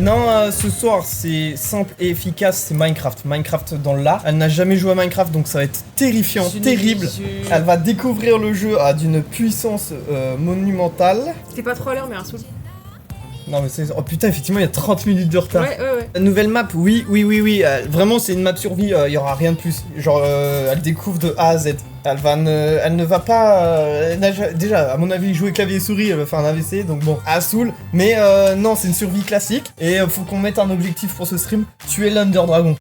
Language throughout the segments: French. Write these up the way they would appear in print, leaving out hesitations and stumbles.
Non, ce soir, c'est simple et efficace, c'est Minecraft. Minecraft dans l'art. Elle n'a jamais joué à Minecraft, donc ça va être terrifiant, terrible. Elle va découvrir le jeu d'une puissance monumentale. T'es pas trop à l'heure, mais un souci. Non mais c'est... Oh putain, effectivement, il y a 30 minutes de retard. Ouais. La nouvelle map, oui. Vraiment, c'est une map survie, il y aura rien de plus. Genre, elle découvre de A à Z. Elle ne va pas... déjà, à mon avis, jouer clavier et souris, elle va faire un AVC, donc bon, à saoul. Mais non, c'est une survie classique. Et faut qu'on mette un objectif pour ce stream, tuer l'Under Dragon.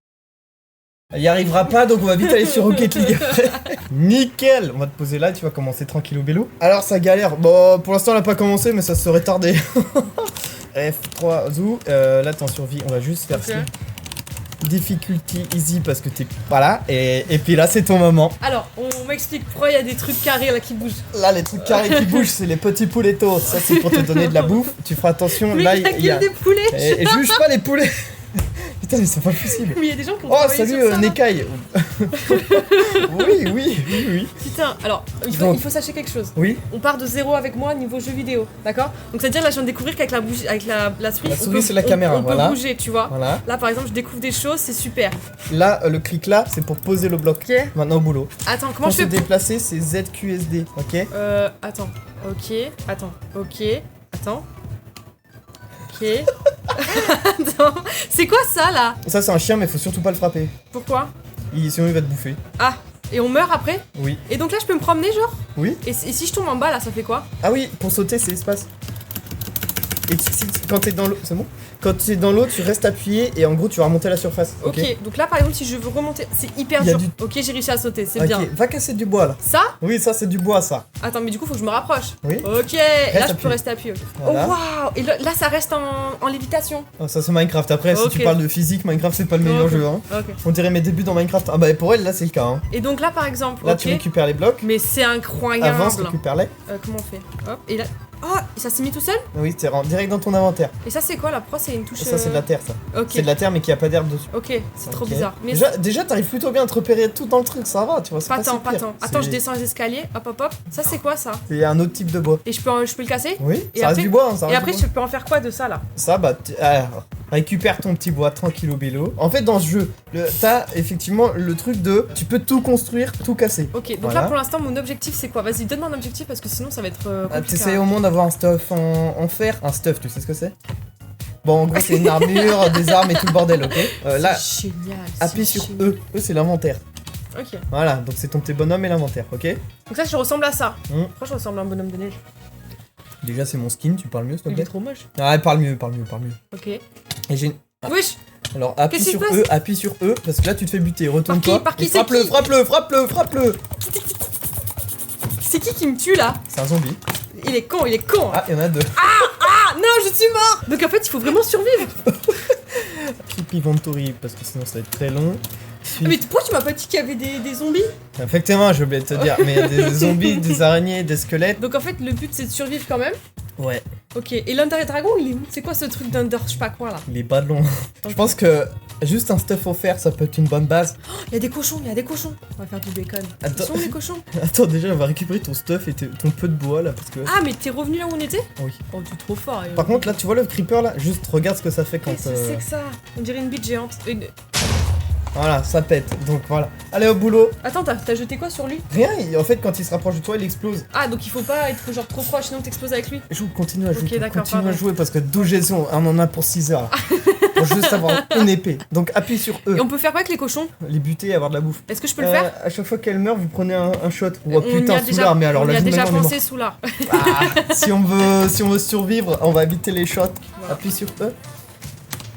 Elle y arrivera pas, donc on va vite aller sur Rocket League après. Nickel. On va te poser là, tu vas commencer tranquille au vélo. Alors ça galère, bon pour l'instant elle a pas commencé, mais ça serait tardé. F3 zou, là t'es en survie, on va juste faire ça. Difficulty easy parce que t'es pas là, et puis là c'est ton moment. Alors, on m'explique pourquoi il y a des trucs carrés là qui bougent. Là les trucs carrés qui bougent, c'est les petits poulettos, ça c'est pour te donner de la bouffe. Tu feras attention, mais là il y a des poulets. Et juge pas les poulets. Putain mais c'est pas possible. Mais il y a des gens qui ont Oh travaillé salut sur ça, Nekai. Oui. Putain, alors, il faut sachez quelque chose. Oui. On part de 0 avec moi niveau jeu vidéo, d'accord? Donc c'est-à-dire là je viens de découvrir qu'avec la souris, La souris c'est la caméra, on voilà. peut bouger, tu vois. Voilà. Là par exemple je découvre des choses, c'est super. Là, le clic là, c'est pour poser le bloc. Ok. Maintenant au boulot. Attends, comment Pour je se fais déplacer, c'est ZQSD, ok? Attends. Ok. Attends. Attends. C'est quoi ça là? Ça c'est un chien, mais faut surtout pas le frapper. Pourquoi? Sinon il va te bouffer. Ah, et on meurt après? Oui. Et donc là je peux me promener genre? Oui. Et si je tombe en bas là, ça fait quoi? Ah oui, pour sauter c'est espace. Et quand t'es dans l'eau, c'est bon? Quand tu es dans l'eau, tu restes appuyé et en gros tu vas remonter à la surface. Ok, donc là par exemple si je veux remonter, c'est hyper dur. Ok, j'ai réussi à sauter, c'est bien. Va casser du bois là. Ça? Oui, ça c'est du bois ça. Attends, mais du coup faut que je me rapproche. Oui. Ok, là je peux rester appuyé. Voilà. Oh waouh! Et là ça reste en lévitation. Oh, ça c'est Minecraft. Après, si tu parles de physique, Minecraft c'est pas le meilleur jeu. Hein. Ok. On dirait mes débuts dans Minecraft. Ah bah pour elle là c'est le cas. Hein. Et donc là par exemple, là tu récupères les blocs. Mais c'est incroyable. Avance, récupère-les. Comment on fait? Hop, et là. Oh, ça s'est mis tout seul? Oui, t'es direct dans ton inventaire. Et ça c'est quoi là? Pourquoi c'est une touche? Ça c'est de la terre ça. Ok. C'est de la terre mais qui a pas d'herbe dessus. Ok, c'est trop bizarre. Mais déjà t'arrives plutôt bien à te repérer tout dans le truc, ça va, tu vois. Pas tant. Attends, je descends les escaliers, hop. Ça c'est quoi ça? C'est un autre type de bois. Et je peux le casser? Oui, et ça après, reste du bois. Hein, et après je peux en faire quoi de ça là? Ça bah récupère ton petit bois tranquille au bélo. En fait dans ce jeu, t'as effectivement le truc de tu peux tout construire, tout casser. Ok, donc voilà. Là pour l'instant mon objectif c'est quoi? Vas-y, donne-moi un objectif parce que sinon ça va être compliqué. T'essayes au moins d'avoir un stuff en fer. Un stuff, tu sais ce que c'est? Bon, en gros, c'est une armure, des armes et tout le bordel, ok? Là, génial. Appuie sur E. E, c'est l'inventaire. Ok. Voilà, donc c'est ton petit bonhomme et l'inventaire, ok? Donc ça, je ressemble à ça. Pourquoi je ressemble à un bonhomme de neige? Déjà, c'est mon skin, tu parles mieux, s'il te plaît? Il est trop moche. Ah, parle mieux. Ok. Et j'ai... Wesh! Alors, appuie sur E, parce que là, tu te fais buter. Retourne-toi. Frappe-le! C'est qui me tue, là? C'est un zombie. Il est con. Ah, il y en a deux. Ah, non, je suis mort! Donc en fait, il faut vraiment survivre. Creepy Ventory, parce que sinon, ça va être très long. Mais pourquoi tu m'as pas dit qu'il y avait des zombies? Effectivement, j'ai oublié de te dire, mais il y a des zombies, des araignées, des squelettes. Donc en fait, le but, c'est de survivre quand même? Ouais. Ok, et l'Under Dragon, il est où? C'est quoi ce truc d'Under, je sais pas quoi là? Il est pas long. Je pense que juste un stuff offert, ça peut être une bonne base. Il y a des cochons. On va faire du bacon. Attends. Ils sont où les cochons? Attends, déjà, on va récupérer ton stuff et ton peu de bois là, parce que... Ah, mais t'es revenu là où on était? Oui. Oh, t'es trop fort. Par contre, là, tu vois le creeper là? Juste regarde ce que ça fait quand... Qu'est-ce que c'est que ça? On dirait une bite géante. Voilà, ça pète, donc voilà. Allez au boulot. Attends, t'as jeté quoi sur lui? Rien, en fait quand il se rapproche de toi il explose. Ah donc il faut pas être genre trop proche sinon t'exploses avec lui. Continue à jouer, ok, d'accord, continue à jouer parce que 12 gestions, on en a pour 6 heures là. Pour juste avoir une épée. Donc appuie sur E. Et on peut faire quoi avec les cochons? Les buter et avoir de la bouffe. Est-ce que je peux le faire? À chaque fois qu'elle meurt vous prenez un shot. Oh putain, Soulard, mais alors on là y a je déjà pensé Soulard. Si on veut survivre, on va éviter les shots. Voilà. Appuie sur E.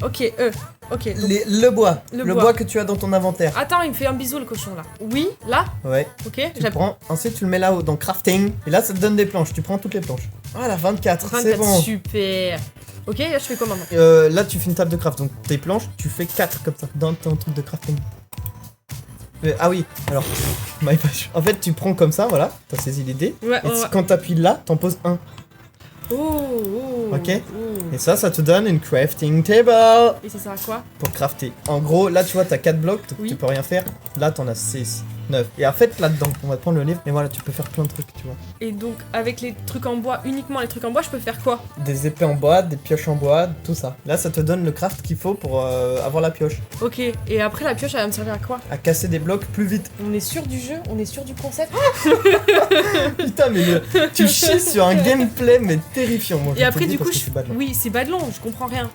Ok, E. Ok. Donc... Le bois que tu as dans ton inventaire. Attends, il me fait un bisou le cochon là. Oui, là? Ouais. Ok. Tu prends, ensuite tu le mets là-haut dans crafting. Et là ça te donne des planches, tu prends toutes les planches. Voilà, 24, c'est bon. Super. Ok, là je fais quoi maintenant? Là tu fais une table de craft, donc tes planches, tu fais 4 comme ça, dans ton truc de crafting. Ah oui, alors, my page. En fait tu prends comme ça, voilà, t'as saisi l'idée. Ouais, et quand t'appuies là, t'en poses un. Ok. Et ça te donne une crafting table. Et ça sert à quoi? Pour crafter. En gros, là tu vois, t'as 4 blocs, donc tu peux rien faire. Là t'en as 6. 9. Et en fait, là-dedans, on va te prendre le livre et voilà, tu peux faire plein de trucs, tu vois. Et donc, avec les trucs en bois, uniquement les trucs en bois, je peux faire quoi? Des épées en bois, des pioches en bois, tout ça. Là, ça te donne le craft qu'il faut pour avoir la pioche. Ok, et après la pioche, elle va me servir à quoi? À casser des blocs plus vite. On est sûr du jeu? On est sûr du concept? Putain, mais tu chies sur un gameplay, mais terrifiant. Moi, je Et te après, le dis du coup, parce que c'est bad, là. oui, c'est badlon, je comprends rien.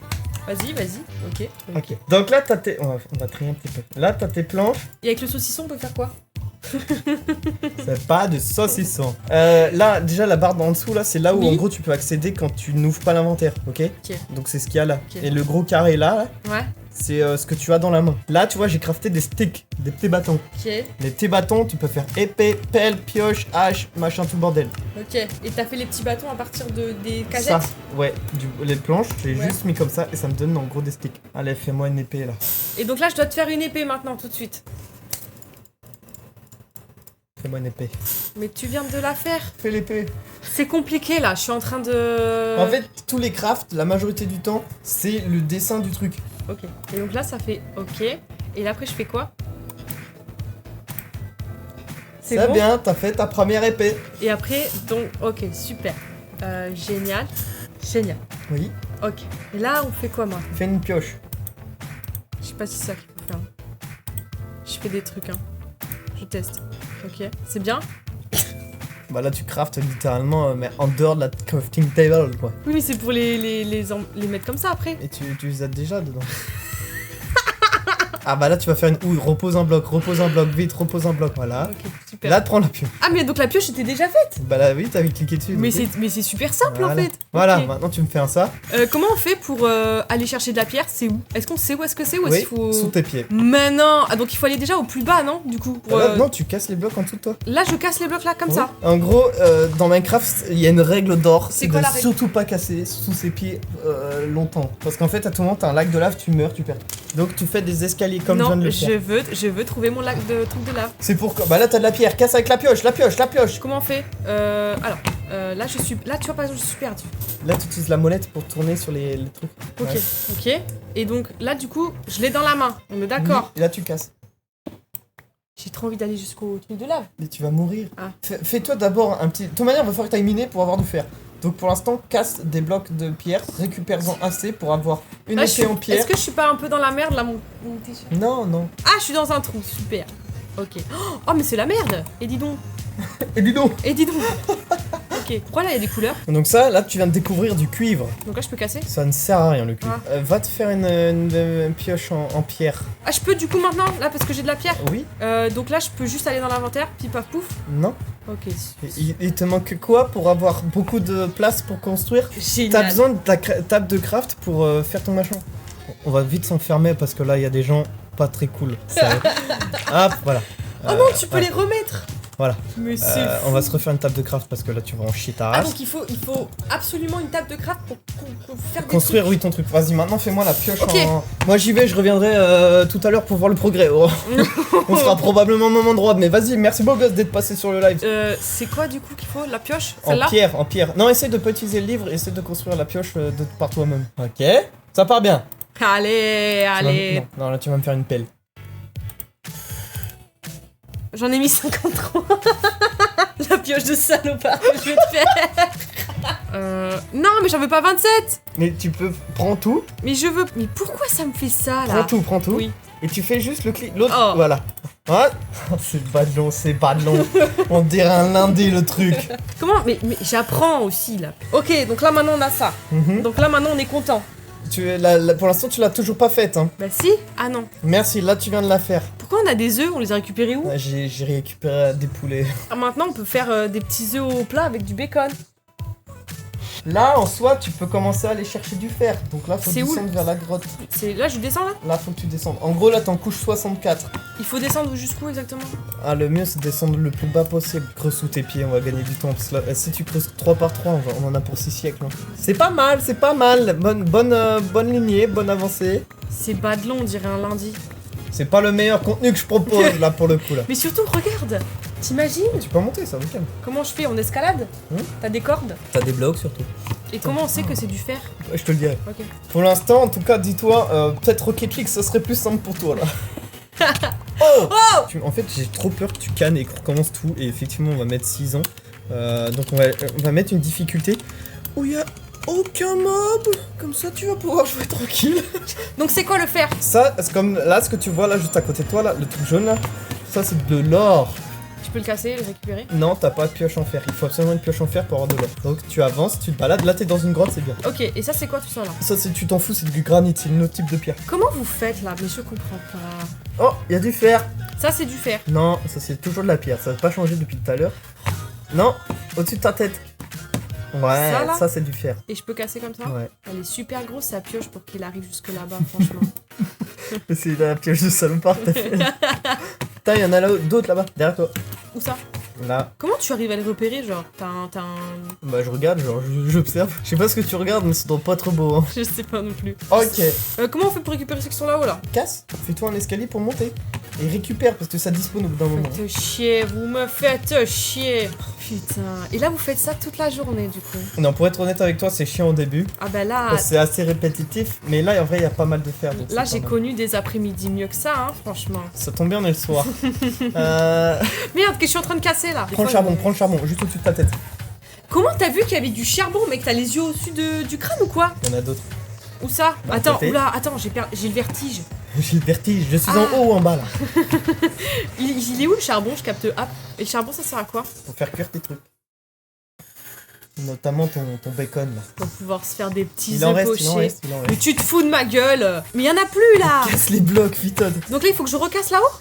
Vas-y, ok. Ok. Donc là, t'as tes. On va trier un petit peu. Là, t'as tes planches. Et avec le saucisson, on peut faire quoi? C'est pas de saucisson. Là, déjà, la barre en dessous, là, c'est là où Oui. en gros tu peux accéder quand tu n'ouvres pas l'inventaire, ok? Ok. Donc c'est ce qu'il y a là. Ok. Et le gros carré là, Ouais, c'est ce que tu as dans la main. Là, tu vois, j'ai crafté des sticks, des petits bâtons. ok, Les petits bâtons, tu peux faire épée, pelle, pioche, hache, machin, tout le bordel. ok. Et t'as fait les petits bâtons à partir des Ça, cagettes? ouais, les planches, j'ai Ouais. juste mis comme ça et ça me donne en gros des sticks. Allez, fais-moi une épée là. Et donc là, je dois te faire une épée maintenant, tout de suite. Fais-moi une épée. Mais tu viens de la faire. Fais l'épée. C'est compliqué là, je suis en train de... En fait, tous les crafts, la majorité du temps, c'est le dessin du truc. Ok. Et donc là, ça fait ok. Et là, après, je fais quoi? C'est C'est bon. bien, t'as fait ta première épée. Et après, donc, ok, super. Génial. Génial. Oui, Ok. Et là, on fait quoi, moi? fais une pioche. Je sais pas si c'est ça qu'il faut faire. Je fais des trucs, hein. Je teste. Ok. C'est bien? Bah là, tu craftes littéralement, mais en dehors de la crafting table, quoi. Oui, mais c'est pour les mettre comme ça après. Et tu les as déjà dedans. Ah bah là, tu vas faire une houille, repose un bloc, vite, repose un bloc, voilà. Ok, super. Là, prends la pioche. Ah, mais donc la pioche était déjà faite. Bah là, oui, t'avais cliqué dessus. Mais donc oui. c'est super simple Voilà. en fait. Voilà, Ok. maintenant tu me fais un ça. Comment on fait pour aller chercher de la pierre? C'est où? Est-ce qu'on sait où est-ce que c'est ou est-ce Oui, qu'il faut... sous tes pieds. Mais non. Ah, donc il faut aller déjà au plus bas, non? Du coup. Pour, Là, non, tu casses les blocs en dessous de toi. Là, je casse les blocs là comme Oui. ça. En gros, dans Minecraft, il y a une règle d'or, C'est c'est quoi de la règle? surtout pas casser sous ses pieds longtemps. Parce qu'en fait, à tout moment, t'as un lac de lave, tu meurs, tu perds. Donc tu fais des escaliers comme je viens Non, de le faire. je veux trouver mon lac de truc de lave. C'est pour... Bah là, t'as de la pierre, casse avec la pioche. Comment on fait? Alors, là je suis... Là tu vois par exemple je suis perdu. Là, tu utilises la molette pour tourner sur les trucs. Ok, Ouais. ok. Et donc là du coup, je l'ai dans la main. On est d'accord. Oui, et là, tu casses. J'ai trop envie d'aller jusqu'au truc de lave. Mais tu vas mourir. Ah. Fais-toi d'abord un petit... De toute manière, il va falloir que t'ailles miner pour avoir du fer. Donc pour l'instant, casse des blocs de pierre, récupère-en assez pour avoir une Là, épée en pierre. Est-ce que je suis pas un peu dans la merde là mon t-shirt? Non, non. Ah, je suis dans un trou, super. Ok. Oh mais c'est la merde. Et dis donc. Et dis donc. Et dis donc. Ok. Pourquoi là il y a des couleurs? Donc ça, là, tu viens de découvrir du cuivre. Donc là je peux casser? Ça ne sert à rien, le cuivre. Ah. Va te faire une pioche en pierre. Ah je peux du coup maintenant là parce que j'ai de la pierre. Oui. Donc là je peux juste aller dans l'inventaire, puis paf pouf. Non. Ok. Il te manque quoi pour avoir beaucoup de place pour construire? T'as Génial. besoin de ta table de craft pour faire ton machin. On va vite s'enfermer parce que là, il y a des gens pas très cool. Hop, voilà. Oh non, tu peux les remettre. Voilà. Mais c'est On va se refaire une table de craft parce que là, tu vas en chier ta Ah race. donc il faut absolument une table de craft pour faire des Construire, trucs. oui, ton truc. Vas-y, maintenant, fais-moi la pioche Ok. en... Moi, j'y vais, je reviendrai tout à l'heure pour voir le progrès. Oh. On sera probablement au même endroit, mais vas-y, merci beau gosse d'être passé sur le live. C'est quoi du coup qu'il faut? La pioche? En Celle-là? pierre, en pierre. Non, essaie de pas utiliser le livre, essaie de construire la pioche par toi-même. Ok, ça part bien. Allez, Tu vas- allez. Non, non, là, tu vas me faire une pelle. J'en ai mis 53. La pioche de salopard que je vais te faire. Non, mais j'en veux pas 27. Mais tu peux... Prends tout, Mais je veux... Mais pourquoi ça me fait ça, là? prends tout. Oui. Et tu fais juste le clic, l'autre, Oh. voilà. Ah, c'est pas de long, c'est pas de long. On dirait un lundi, le truc. Comment? Mais j'apprends aussi, là. Ok, donc là, maintenant, on a ça. Mhm. Donc là, maintenant, on est content. Pour l'instant, tu l'as toujours pas faite, hein. Bah si. Ah non. Merci, là, tu viens de la faire. Pourquoi on a des œufs? On les a récupérés où? J'ai récupéré des poulets. Ah, maintenant, on peut faire des petits œufs au plat avec du bacon. Là, en soi, tu peux commencer à aller chercher du fer. Donc là, faut C'est où, descendre vers la grotte. Là, je descends, là? Là, faut que tu descendes. En gros, là, t'en couches 64. Il faut descendre jusqu'où, exactement? Ah, le mieux, c'est de descendre le plus bas possible. Creuse sous tes pieds, on va gagner du temps. Parce que là, si tu creuses 3 par 3, on en a pour 6 siècles. Hein. C'est pas mal, c'est pas mal. Bonne lignée, bonne avancée. C'est bas de long, on dirait un lundi. C'est pas le meilleur contenu que je propose, là, pour le coup, là. Mais surtout, regarde. T'imagines? Tu peux monter, ça, au calme. Comment je fais? On escalade? T'as des cordes? T'as des blocs, surtout. Et comment on sait que c'est du fer? Ouais, je te le dirai. Ok. Pour l'instant, en tout cas, dis-toi, peut-être Rocket League, ça serait plus simple pour toi, là. Oh, Oh En fait, j'ai trop peur que tu cannes et qu'on recommence tout. Et effectivement, on va mettre 6 ans. Donc on va mettre une difficulté où il y a aucun mob. Comme ça, tu vas pouvoir jouer tranquille. Donc c'est quoi le fer? Ça, c'est comme là, ce que tu vois là, juste à côté de toi, là, le truc jaune là. Ça, c'est de l'or. Je peux le casser, le récupérer? Non, t'as pas de pioche en fer. Il faut absolument une pioche en fer pour avoir de l'or. Donc tu avances, tu te balades. Là, t'es dans une grotte, c'est bien. Ok, et ça c'est quoi tout ça là? Ça, tu t'en fous, c'est du granit, c'est une autre type de pierre. Comment vous faites là? Mais je comprends pas. Oh, il y a du fer. Ça c'est du fer. Non, ça c'est toujours de la pierre. Ça n'a pas changé depuis tout à l'heure. Non, au-dessus de ta tête. Ouais, Ça, là ça c'est du fer. Et je peux casser comme ça? Ouais. Elle est super grosse sa pioche pour qu'il arrive jusque là-bas, franchement. C'est la pioche de salopard, t'as fait. Putain, il y en a là d'autres là-bas, derrière toi. Où ça? Là. Comment tu arrives à les repérer, genre? T'as un... Bah, je regarde, genre, j'observe. Je sais pas ce que tu regardes, mais ça doit pas trop beau, hein. Je sais pas non plus. Ok. Comment on fait pour récupérer ceux qui sont là-haut là? Casse, fais-toi un escalier pour monter. Et récupère, parce que ça dispone au bout d'un moment. Faites chier, vous me faites chier. Putain. Et là vous faites ça toute la journée du coup. Non, pour être honnête avec toi, c'est chiant au début. Ah bah là... C'est assez répétitif, mais là, en vrai, il y a pas mal de fer. donc Là c'est j'ai pas mal. connu des après-midi mieux que ça, hein, franchement. Ça tombe bien, on est le soir. Merde, qu'est-ce que je suis en train de casser là? Des Prends le fois, charbon, juste au-dessus de ta tête. Comment t'as vu qu'il y avait du charbon, mec? T'as les yeux au-dessus du crâne ou quoi? Il y en a d'autres. Où ça? Bah, Attends, côté. oula, attends, j'ai le vertige. J'ai le vertige, je suis Ah. en haut ou en bas là. Il est où le charbon? Je capte hop. Et le charbon ça sert à quoi? Pour faire cuire tes trucs. Notamment ton bacon là. Pour pouvoir se faire des petits Il en œufs reste, pochés. il en reste, il en Mais reste. tu te fous de ma gueule! Mais y en a plus là! Casse les blocs, Vitod. Donc là il faut que je recasse là-haut?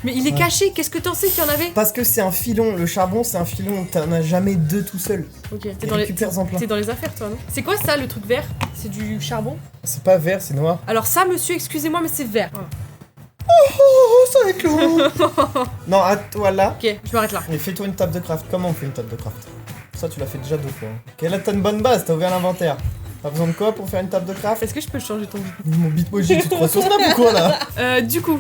Mais il est Ouais. caché, qu'est-ce que t'en sais qu'il y en avait? Parce que c'est un filon, le charbon c'est un filon, t'en as jamais deux tout seul. Ok, Et t'es dans, les... récupère-en plein. t'es dans les affaires toi, non? C'est quoi ça le truc vert? C'est du charbon? C'est pas vert, c'est noir. Alors ça monsieur, excusez-moi mais c'est vert. Voilà. Oh, ça va être lourd. Non, à toi là. Ok, je m'arrête là. Et fais-toi une table de craft. Comment on fait une table de craft? Ça, tu l'as fait déjà 2 fois. Hein. Ok, là t'as une bonne base, t'as ouvert l'inventaire. T'as besoin de quoi pour faire une table de craft? Est-ce que je peux changer ton... Mon bitmoji, tu te crois sur Snap ou quoi là? Du coup,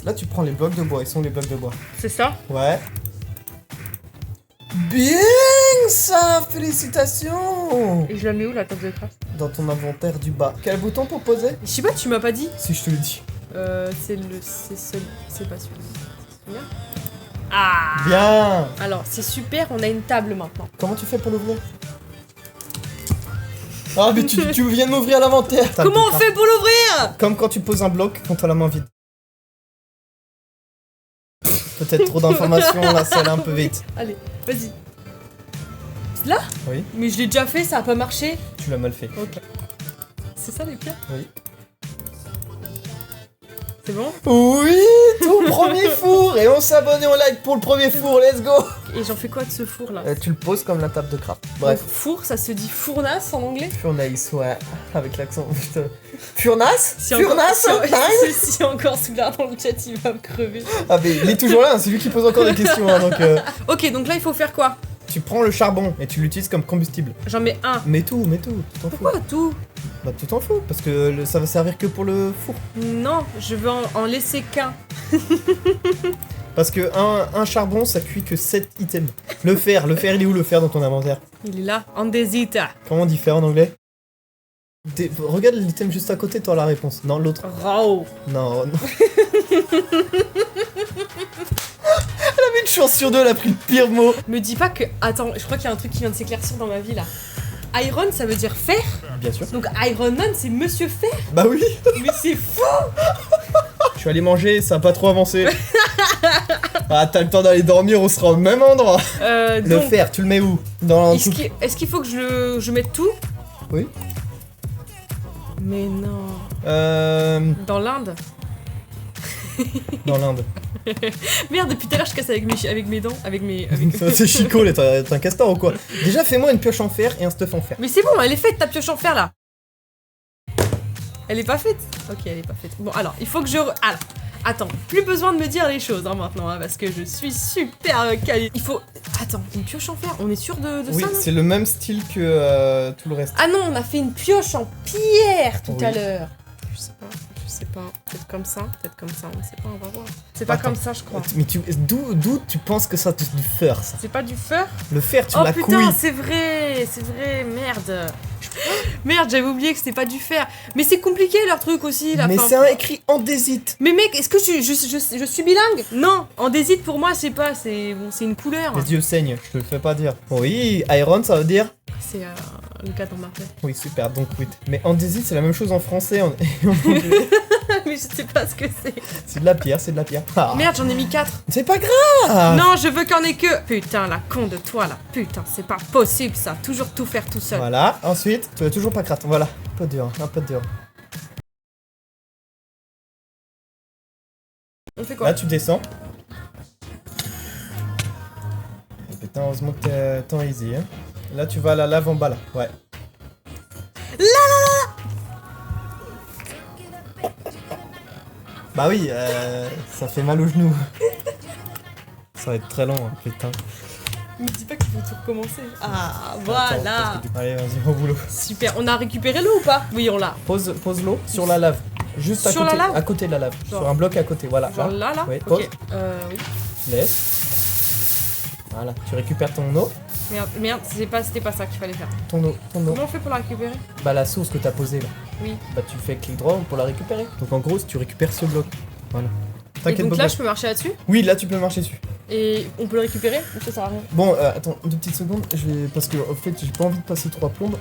Là, tu prends les blocs de bois. Ils sont les blocs de bois. c'est ça? Ouais. Bien ça, félicitations. Et je la mets où la table de craft? Dans ton inventaire du bas. Quel bouton pour poser? Je sais pas, tu m'as pas dit? Si je te le dis. C'est pas celui-là. Ah! Bien. Alors, c'est super, on a une table maintenant. Comment tu fais pour l'ouvrir? Ah mais tu viens de m'ouvrir l'inventaire. Table Comment de on craft. fait pour l'ouvrir? Comme quand tu poses un bloc quand t'as la main vide. Peut-être trop d'informations, là c'est allé un peu vite. Allez, vas-y. Là? Oui, Mais je l'ai déjà fait, ça a pas marché. tu l'as mal fait. Ok. C'est ça les pierres? Oui. C'est bon? Oui, tout premier four. Et on s'abonne et on like pour le premier four, let's go. Et j'en fais quoi de ce four là? Tu le poses comme la table de craft. Bref. Donc, four, ça se dit fournace en anglais? Furnace, ouais, avec l'accent. Putain. Furnace Si Furnace encore, time si encore celui-là dans le chat, il va me crever. Ah mais il est toujours là, hein, c'est lui qui pose encore des questions. Hein, donc Ok, donc là il faut faire quoi? tu prends le charbon et tu l'utilises comme combustible. J'en mets un. Mets tout, tu t'en fous. Pourquoi tout? Bah tu t'en fous, parce que ça va servir que pour le four. Non, je veux en laisser qu'un. Parce que un charbon ça cuit que 7 items. Le fer il est où le fer dans ton inventaire? Il est là, andesita. Comment on dit fer en anglais? Regarde l'item juste à côté, t'auras la réponse. Non, l'autre. Raw. Non, non. Elle avait une chance sur 2, elle a pris le pire mot. Me dis pas que... Attends, je crois qu'il y a un truc qui vient de s'éclaircir dans ma vie là. Iron, ça veut dire fer. Bien sûr. Donc Iron Man, c'est Monsieur Fer. Bah oui. Mais c'est fou. Je suis allé manger, ça a pas trop avancé. Ah, t'as le temps d'aller dormir, on sera au même endroit. Le Donc, fer, tu le mets où? Dans tout... est-ce qu'il faut que je mette tout? Oui. Mais non. Dans l'Inde. Dans l'Inde. Merde, depuis tout à l'heure, je casse avec mes dents. Avec mes... Ça, c'est Chico, là, t'es un castor ou quoi? Déjà, fais-moi une pioche en fer et un stuff en fer. Mais c'est bon, elle est faite ta pioche en fer là. Elle est pas faite? Ok, elle est pas faite. Bon, alors, il faut que je... Alors, attends, plus besoin de me dire les choses hein, maintenant, hein, parce que je suis super calé. Il faut... Attends, une pioche en fer, on est sûr de Oui, ça là? c'est le même style que tout le reste. Ah non, on a fait une pioche en pierre tout Oui. à l'heure. Je sais pas, peut-être comme ça, on sait pas, on va voir. C'est pas Attends. comme ça, je crois. Mais d'où tu penses que ça c'est du fer, ça? C'est pas du fer? Le fer, tu Oh l'as putain, couillé. c'est vrai, merde. Je Merde, j'avais oublié que c'était pas du fer. Mais c'est compliqué leur truc aussi. Là. Mais Enfin, c'est un écrit andésite. Mais mec, est-ce que je suis bilingue? Non, andésite pour moi c'est pas, c'est bon, c'est une couleur. Les yeux saignent, je te le fais pas dire. Oui, iron ça veut dire. C'est le cas dans ma tête. Oui, super, donc oui. Mais andésite c'est la même chose en français et en anglais. Mais je sais pas ce que c'est. C'est de la pierre, c'est de la pierre. Ah. Merde, j'en ai mis 4. C'est pas grave. Non, je veux qu'il y en ait que. Putain, la con de toi là. Putain, c'est pas possible ça. Toujours tout faire tout seul. Voilà, ensuite, tu as toujours pas gratte. Voilà, un peu dur, un peu dur. On fait quoi? Là, tu descends. Et putain, heureusement que t'es temps easy. Hein. Là, tu vas à la lave en bas là. Ouais. Bah oui, ça fait mal aux genoux. Ça va être très long, hein, putain. Me dis pas qu'il faut tout recommencer. Ah, voilà. Attends, allez, vas-y, au boulot. Super. On a récupéré l'eau ou pas? Oui, on l'a. Pose l'eau sur la lave. Juste à Sur côté, la lave à côté de la lave. Genre. Sur un bloc à côté, voilà. Genre là, là? Oui, Ok. pose. Oui. Laisse. Voilà, tu récupères ton eau. Merde, c'était pas ça qu'il fallait faire. Ton eau. Comment on fait pour la récupérer? Bah la sauce que t'as posée là. Oui. Bah tu fais clic droit pour la récupérer. Donc en gros, si tu récupères ce bloc. Voilà. Et T'inquiète donc pas. là, je peux marcher là-dessus? Oui, là tu peux marcher dessus. Et on peut le récupérer? Ou ça sert à rien? Bon, attends, 2 petites secondes. Parce que en fait, j'ai pas envie de passer 3 plombes.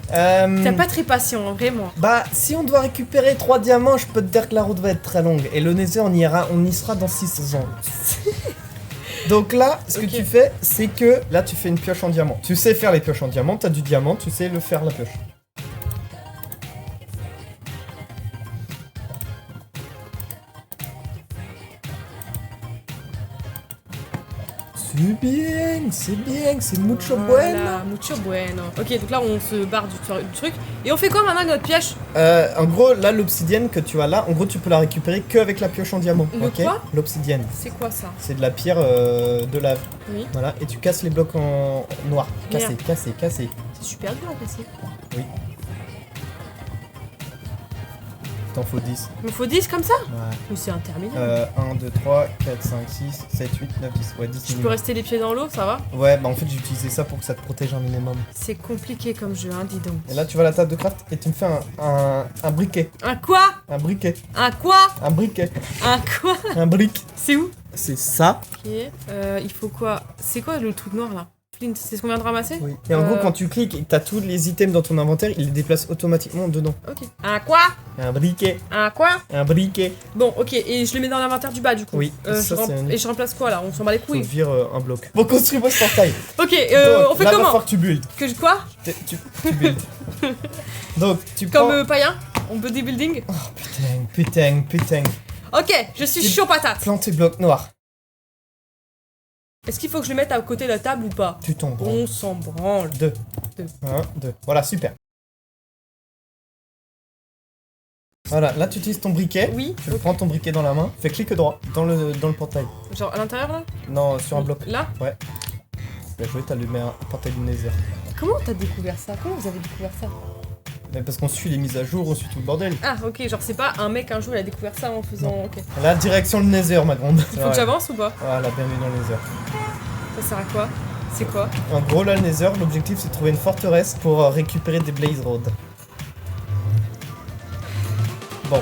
T'as pas très patient, hein, vraiment. Bah, si on doit récupérer 3 diamants, je peux te dire que la route va être très longue. Et le Nether, on y sera dans 6 ans. Donc là, ce que Ok. tu fais, c'est que là, tu fais une pioche en diamant. Tu sais faire les pioches en diamant, t'as du diamant, tu sais le faire la pioche. C'est bien, c'est mucho bueno. Voilà, mucho bueno. Ok, donc là, on se barre du truc. Et on fait quoi maintenant avec notre pioche? En gros, là, l'obsidienne que tu as là, en gros, tu peux la récupérer qu'avec la pioche en diamant. Le ok. quoi? L'obsidienne. C'est quoi ça? C'est de la pierre de lave. Oui. Voilà, et tu casses les blocs en noir. Casser, Merde. casser, casser. C'est super dur à passer. Oui. T'en faut 10. Il me faut 10 comme ça? Ouais. Mais c'est interminable. 1, 2, 3, 4, 5, 6, 7, 8, 9, 10. Ouais, 10 Je peux minimum. rester les pieds dans l'eau, ça va? Ouais, bah en fait, j'ai utilisé ça pour que ça te protège un minimum. C'est compliqué comme jeu, hein, dis donc. Et là, tu vas à la table de craft et tu me fais un briquet. Un quoi? Un briquet. Un quoi? Un briquet. Un quoi? Un brick. C'est où? C'est ça. Ok. Il faut quoi? C'est quoi le truc noir là? Flint, c'est ce qu'on vient de ramasser? Oui. Et en gros, quand tu cliques et que t'as tous les items dans ton inventaire, il les déplace automatiquement dedans. Ok. Un quoi? Un briquet. Un quoi? Un briquet. Bon, ok, et je le mets dans l'inventaire du bas du coup. Oui, ça, c'est un- Et je remplace quoi là? On s'en bat les Faut couilles. vire un bloc. Bon, construis-moi ce portail. Ok, Donc, on fait là, va comment? falloir que tu builds. Que je quoi? Tu builds. Donc, tu Comme prends... païen? On peut des buildings? Oh, putain. Ok, je suis Tu- chaud patate. Plante tes blocs noirs. Est-ce qu'il faut que je le mette à côté de la table ou pas? Tu tombes. On s'en branle. 2. Deux. 1, 2. Voilà, super. Voilà, là tu utilises ton briquet. Oui. Tu prends ton briquet dans la main. Fais clic droit dans le portail. Genre à l'intérieur là? Non, sur un bloc. Là? Bien joué, t'as allumé un portail du Nether. Comment t'as découvert ça? Comment vous avez découvert ça? Mais parce qu'on suit les mises à jour, on suit tout le bordel. Ah ok, genre c'est pas un mec un jour il a découvert ça en faisant... Ok. Là, direction le Nether, ma grande. Il faut que j'avance ou pas? Voilà, bienvenue dans le Nether. Ça sert à quoi? C'est quoi? En gros, là, le Nether, l'objectif c'est de trouver une forteresse pour récupérer des Blaze Rods. Bon,